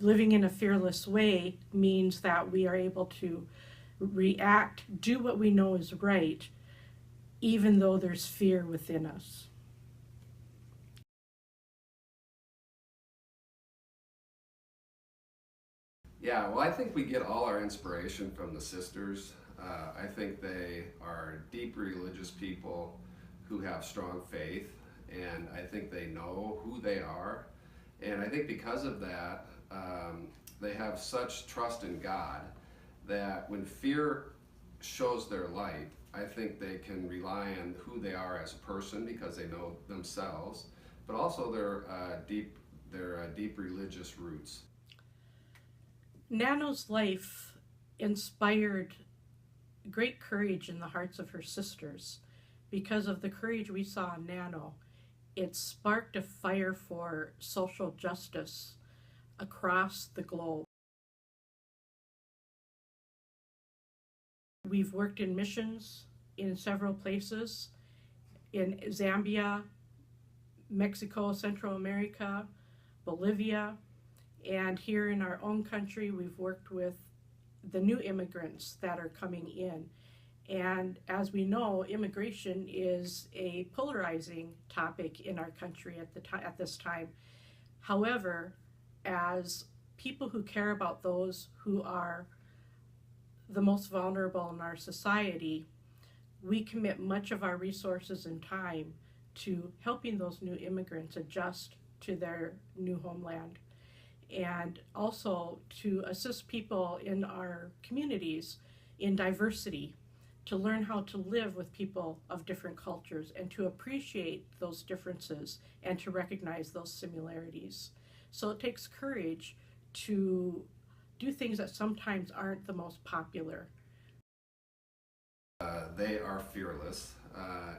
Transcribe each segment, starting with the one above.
living in a fearless way means that we are able to react, do what we know is right, even though there's fear within us. Yeah, well, I think we get all our inspiration from the sisters. I think they are deep religious people who have strong faith, and I think they know who they are. And I think because of that, they have such trust in God that when fear shows their light, I think they can rely on who they are as a person because they know themselves, but also their deep religious roots. Nano's life inspired great courage in the hearts of her sisters. Because of the courage we saw in Nano, it sparked a fire for social justice across the globe. We've worked in missions in several places in Zambia, Mexico, Central America, Bolivia, and here in our own country, we've worked with the new immigrants that are coming in. And as we know, immigration is a polarizing topic in our country at this time. However, as people who care about those who are the most vulnerable in our society, we commit much of our resources and time to helping those new immigrants adjust to their new homeland, and also to assist people in our communities in diversity, to learn how to live with people of different cultures and to appreciate those differences and to recognize those similarities. So it takes courage to do things that sometimes aren't the most popular. They are fearless.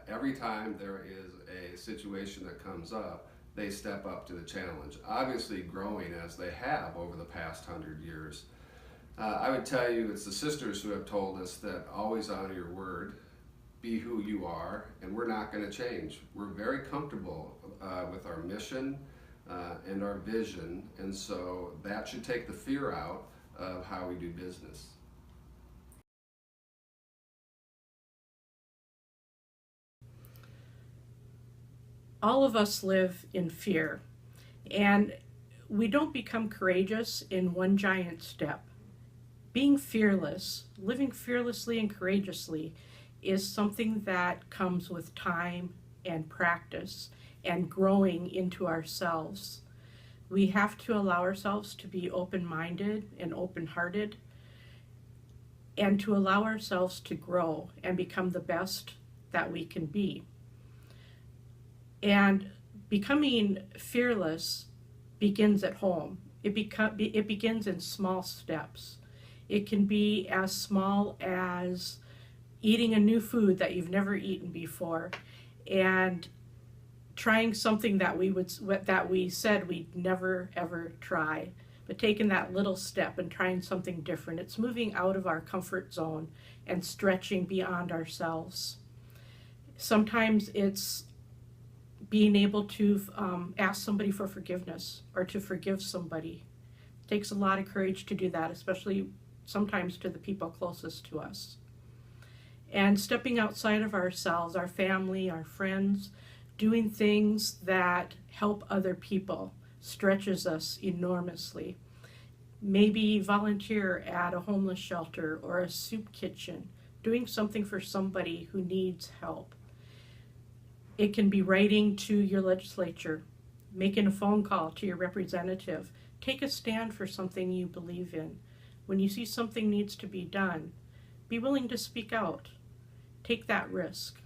Every time there is a situation that comes up, they step up to the challenge, obviously growing as they have over the past 100 years. I would tell you it's the sisters who have told us that always honor your word, be who you are, and we're not going to change. We're very comfortable with our mission and our vision, and so that should take the fear out of how we do business. All of us live in fear, and we don't become courageous in one giant step. Being fearless, living fearlessly and courageously, is something that comes with time and practice and growing into ourselves. We have to allow ourselves to be open-minded and open-hearted, and to allow ourselves to grow and become the best that we can be. And becoming fearless begins at home. It begins in small steps. It can be as small as eating a new food that you've never eaten before and trying something that we said we'd never ever try, but taking that little step and trying something different. It's moving out of our comfort zone and stretching beyond ourselves. Sometimes it's being able to ask somebody for forgiveness or to forgive somebody. It takes a lot of courage to do that, especially sometimes to the people closest to us. And stepping outside of ourselves, our family, our friends, doing things that help other people stretches us enormously. Maybe volunteer at a homeless shelter or a soup kitchen, doing something for somebody who needs help. It can be writing to your legislature, making a phone call to your representative. Take a stand for something you believe in. When you see something needs to be done, be willing to speak out. Take that risk.